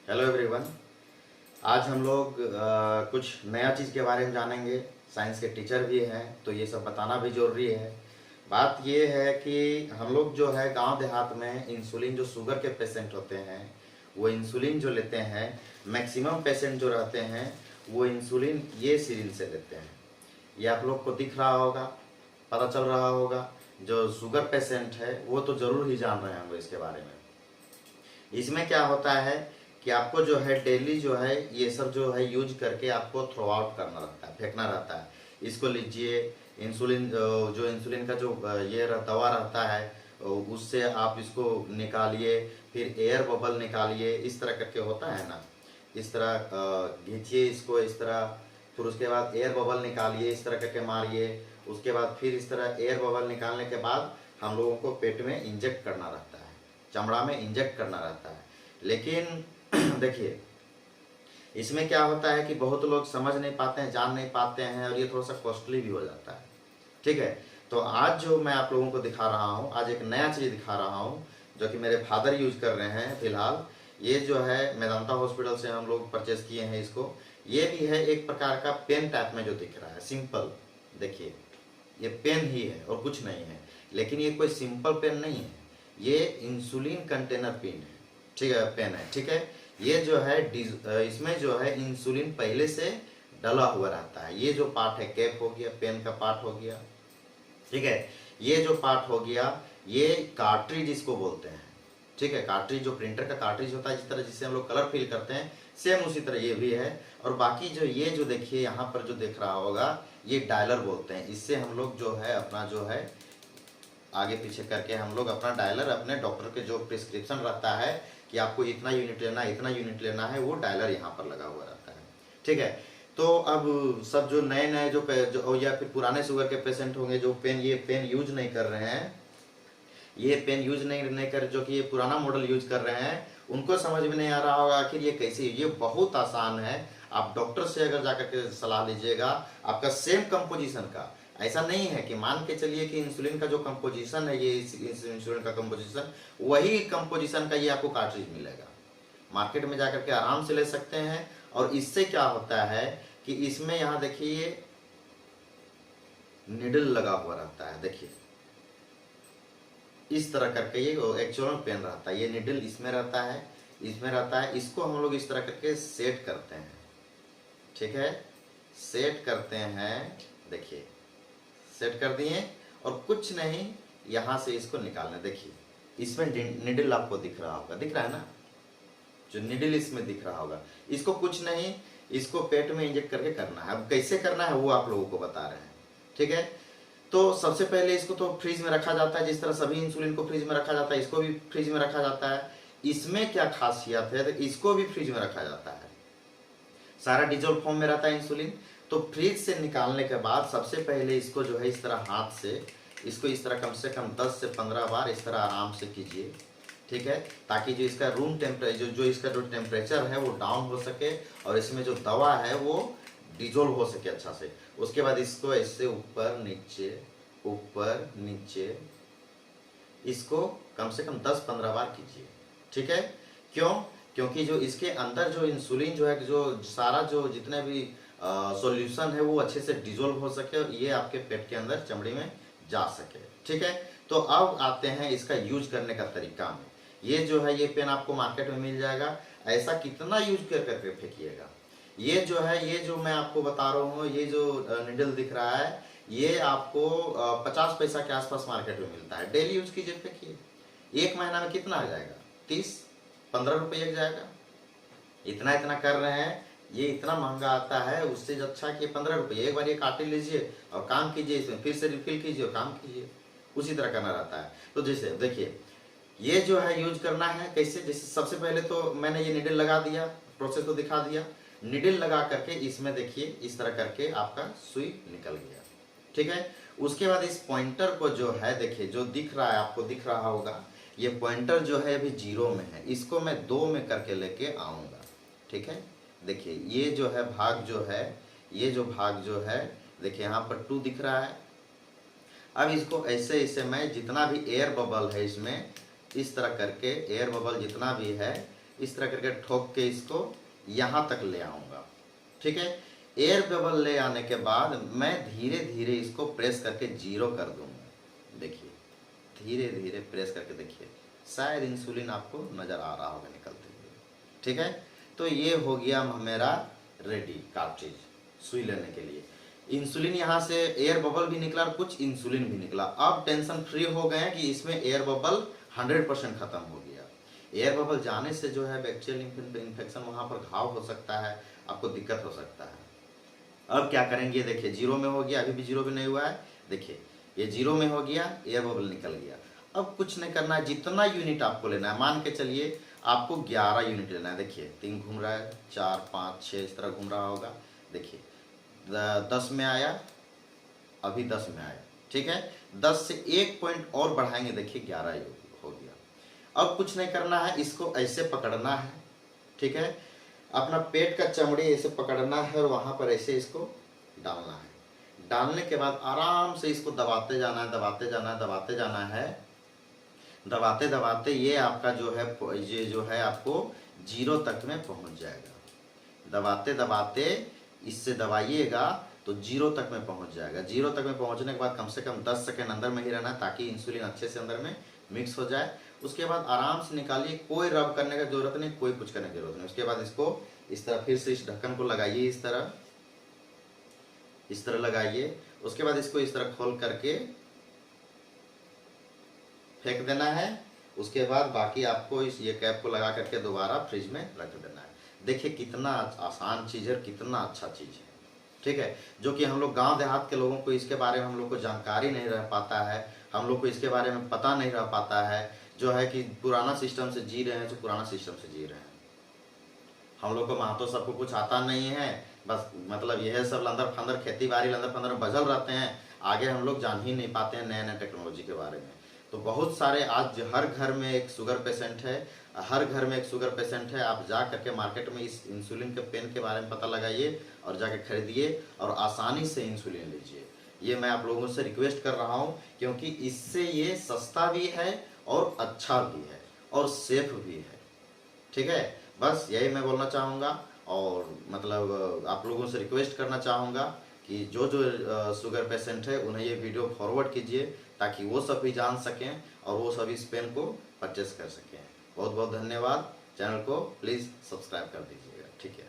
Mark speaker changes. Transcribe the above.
Speaker 1: Hello everyone. आज हम लोग कुछ नया चीज़ के बारे में जानेंगे। साइंस के टीचर भी हैं तो ये सब बताना भी जरूरी है। बात ये है कि हम लोग जो है गांव देहात में इंसुलिन, जो शुगर के पेशेंट होते हैं वो इंसुलिन जो लेते हैं, मैक्सिमम पेशेंट जो रहते हैं वो इंसुलिन ये सिरिंज से लेते हैं। ये आप लोग को दिख रहा होगा, पता चल रहा होगा। जो शुगर पेशेंट है वो तो ज़रूर ही जान रहे होंगे इसके बारे में। इसमें क्या होता है कि आपको जो है डेली जो है ये सब जो है यूज करके आपको थ्रो आउट करना रहता है, फेंकना रहता है। इसको लीजिए, इंसुलिन जो इंसुलिन का जो ये दवा रहता है उससे आप इसको निकालिए, फिर एयर बबल निकालिए, इस तरह करके होता है ना। इस तरह घींचिए इसको इस तरह, फिर उसके बाद एयर बबल निकालिए, इस तरह करके मारिए। उसके बाद फिर इस तरह एयर बबल निकालने के बाद हम लोगों को पेट में इंजेक्ट करना रहता है, चमड़ा में इंजेक्ट करना रहता है। लेकिन देखिए, इसमें क्या होता है कि बहुत लोग समझ नहीं पाते हैं, जान नहीं पाते हैं, और ये थोड़ा सा कॉस्टली भी हो जाता है। ठीक है, तो आज जो मैं आप लोगों को दिखा रहा हूँ, आज एक नया चीज़ दिखा रहा हूँ जो कि मेरे फादर यूज कर रहे हैं फिलहाल। ये जो है मेदांता हॉस्पिटल से हम लोग परचेज किए हैं इसको। ये भी है एक प्रकार का पेन टाइप में जो दिख रहा है, सिंपल। देखिए, ये पेन ही है और कुछ नहीं है, लेकिन ये कोई सिंपल पेन नहीं है, ये इंसुलिन कंटेनर पेन है। ठीक है, पेन है। ठीक है, ये जो है इसमें जो है इंसुलिन पहले से डला हुआ रहता है। ये जो पार्ट है, कैप हो गया, पेन का पार्ट हो गया। ठीक है, ये जो पार्ट हो गया, ये कार्ट्रिज इसको बोलते हैं। ठीक है, कार्ट्रिज जो प्रिंटर का कार्ट्रिज होता है, जिस तरह जिससे हम लोग कलर फिल करते हैं, सेम उसी तरह ये भी है। और बाकी जो ये जो देखिए यहाँ पर जो दिख रहा होगा, ये डायलर बोलते हैं। इससे हम लोग जो है अपना जो है आगे पीछे करके हम लोग अपना डायलर, अपने डॉक्टर के जो प्रिस्क्रिप्शन रहता है कि आपको इतना यूनिट लेना है, इतना यूनिट लेना है, वो डायलर यहाँ पर लगा हुआ रहता है। ठीक है, तो अब सब जो नए नए जो या फिर पुराने शुगर के पेशेंट होंगे जो ये पेन यूज नहीं कर रहे हैं, ये पेन यूज नहीं कर, जो कि ये पुराना मॉडल यूज कर रहे हैं, उनको समझ में नहीं आ रहा होगा आखिर ये कैसे। ये बहुत आसान है। आप डॉक्टर से अगर जाकर के सलाह लीजिएगा, आपका सेम कंपोजिशन का, ऐसा नहीं है कि मान के चलिए कि इंसुलिन का जो कंपोजिशन है, ये इंसुलिन का कंपोजिशन, वही कंपोजिशन का ये आपको कार्ट्रिज मिलेगा। मार्केट में जाकर के आराम से ले सकते हैं। और इससे क्या होता है कि इसमें यहाँ देखिए निडल लगा हुआ रहता है। देखिए इस तरह करके ये एक्चुअल में पेन रहता है। ये निडल इसमें रहता है, इसमें रहता है। इसको हम लोग इस तरह करके सेट करते हैं। ठीक है, सेट करते हैं। देखिए, सेट कर दिए और कुछ नहीं, यहाँ से इसको निकालना। देखिए, इसमें निडल आपको दिख रहा होगा, दिख रहा है ना, जो निडल इसमें दिख रहा होगा। इसको कुछ नहीं, इसको पेट में इंजेक्ट करके करना है। अब कैसे करना है वो आप लोगों को बता रहे हैं। ठीक है, तो सबसे पहले इसको तो फ्रीज में रखा जाता है, जिस तरह सभी इंसुलिन को फ्रीज में रखा जाता है, इसको भी फ्रीज में रखा जाता है। इसमें क्या खासियत है, तो इसको भी फ्रीज में रखा जाता है। सारा डिजोल्व फॉर्म में रहता है इंसुलिन। तो फ्रीज से निकालने के बाद सबसे पहले इसको जो है इस तरह हाथ से इसको इस तरह कम से कम 10 से 15 बार इस तरह आराम से कीजिए। ठीक है, ताकि जो इसका रूम टेम्परेचर, जो इसका जो टेम्परेचर है वो डाउन हो सके और इसमें जो दवा है वो डिजोल्व हो सके अच्छा से। उसके बाद इसको ऐसे ऊपर नीचे इसको कम से कम 10-15 बार कीजिए। ठीक है, क्यों? क्योंकि जो इसके अंदर जो इंसुलिन जो है, जो सारा जो जितने भी सॉल्यूशन है वो अच्छे से डिजोल्व हो सके और ये आपके पेट के अंदर चमड़ी में जा सके। ठीक है, तो अब आते हैं इसका यूज करने का तरीका में। ये जो है ये पेन आपको मार्केट में मिल जाएगा। ऐसा कितना यूज कर करके फेंकिएगा। ये जो है, ये जो मैं आपको बता रहा हूँ, ये जो निडल दिख रहा है, ये आपको 50 पैसा के आसपास मार्केट में मिलता है। डेली यूज कीजिए, फेंकिए। एक महीना में कितना आ जाएगा? 30-15 रुपये जाएगा। इतना इतना कर रहे हैं, ये इतना महंगा आता है। उससे अच्छा कि 15 रुपये एक बार ये काट लीजिए और काम कीजिए, इसमें फिर से रिफिल कीजिए और काम कीजिए। उसी तरह करना रहता है। तो जैसे देखिए, ये जो है यूज करना है कैसे। जैसे सबसे पहले तो मैंने ये निडल लगा दिया, प्रोसेस तो दिखा दिया। निडल लगा करके इसमें देखिए इस तरह करके आपका सुई निकल गया। ठीक है, उसके बाद इस पॉइंटर को जो है, देखिए जो दिख रहा है, आपको दिख रहा होगा, ये पॉइंटर जो है अभी 0 में है। इसको मैं 2 में करके लेके आऊँगा। ठीक है, देखिए ये जो है भाग जो है, ये जो भाग जो है, देखिए यहाँ पर 2 दिख रहा है। अब इसको ऐसे ऐसे मैं जितना भी एयर बबल है इसमें, इस तरह करके एयर बबल जितना भी है इस तरह करके ठोक के इसको यहाँ तक ले आऊँगा। ठीक है, एयर बबल ले आने के बाद मैं धीरे धीरे इसको प्रेस करके 0 कर दूंगा। देखिए धीरे धीरे प्रेस करके देखिए, शायद इंसुलिन आपको नज़र आ रहा होगा निकलते हुए। ठीक है, तो ये हो गया मेरा रेडी कार्ट्रिज सुई लेने के लिए। इंसुलिन यहाँ से एयर बबल भी निकला और कुछ इंसुलिन भी निकला। अब टेंशन फ्री हो गए हैं कि इसमें एयर बबल 100% ख़त्म हो गया। एयर बबल जाने से जो है बैक्टीरियल इन्फेक्शन, वहाँ पर घाव हो सकता है, आपको दिक्कत हो सकता है। अब क्या करेंगे, देखिए 0 में हो गया, अभी भी 0 भी नहीं हुआ है। देखिए ये 0 में हो गया, एयर बबल निकल गया। अब कुछ नहीं करना है, जितना यूनिट आपको लेना है, मान के चलिए आपको 11 यूनिट लेना है। देखिए 3 घूम रहा है, 4 5 6 इस तरह घूम रहा होगा। देखिए 10 में आया, अभी 10 में आया। ठीक है, 10 से 1 पॉइंट और बढ़ाएंगे, देखिए 11 हो गया। अब कुछ नहीं करना है, इसको ऐसे पकड़ना है। ठीक है, अपना पेट का चमड़ी ऐसे पकड़ना है और वहाँ पर ऐसे इसको डालना है। डालने के बाद आराम से इसको दबाते जाना है, दबाते जाना है, दबाते जाना है। दबाते दबाते ये आपका जो है, ये जो है आपको 0 तक में पहुँच जाएगा। दबाते दबाते इससे दबाइएगा तो 0 तक में पहुँच जाएगा। 0 तक में पहुँचने के बाद कम से कम 10 सेकेंड अंदर में ही रहना है, ताकि इंसुलिन अच्छे से अंदर में मिक्स हो जाए। उसके बाद आराम से निकालिए, कोई रब करने का जरूरत नहीं, कोई कुछ करने की जरूरत नहीं। उसके बाद इसको इस तरह फिर से इस ढक्कन को लगाइए, इस तरह लगाइए। उसके बाद इसको इस तरह खोल करके फेंक देना है। उसके बाद बाकी आपको ये कैप को लगा करके दोबारा फ्रिज में रख देना है। देखिए कितना आसान चीज़ है, कितना अच्छा चीज़ है। ठीक है, जो कि हम लोग गांव देहात के लोगों को इसके बारे में हम लोग को जानकारी नहीं रह पाता है, हम लोग को इसके बारे में पता नहीं रह पाता है। जो है कि पुराना सिस्टम से जी रहे हैं, जो पुराना सिस्टम से जी रहे हैं। हम लोग को महतो सबको कुछ आता नहीं है, बस मतलब यह सब लंदर फंदर खेती बाड़ी लंदर फंदर में बजल रहते हैं। आगे हम लोग जान ही नहीं पाते हैं नए नए टेक्नोलॉजी के बारे में। तो बहुत सारे आज हर घर में एक शुगर पेशेंट है, हर घर में एक शुगर पेशेंट है। आप जा करके मार्केट में इस इंसुलिन के पेन के बारे में पता लगाइए और जाके खरीदिए और आसानी से इंसुलिन लीजिए। ये मैं आप लोगों से रिक्वेस्ट कर रहा हूँ, क्योंकि इससे ये सस्ता भी है और अच्छा भी है और सेफ भी है। ठीक है, बस यही मैं बोलना चाहूँगा। और मतलब आप लोगों से रिक्वेस्ट करना चाहूँगा कि जो जो शुगर पेशेंट है उन्हें ये वीडियो फॉरवर्ड कीजिए, ताकि वो सब भी जान सकें और वो सभी इस पेन को परचेस कर सकें। बहुत बहुत धन्यवाद। चैनल को प्लीज़ सब्सक्राइब कर दीजिएगा। ठीक है।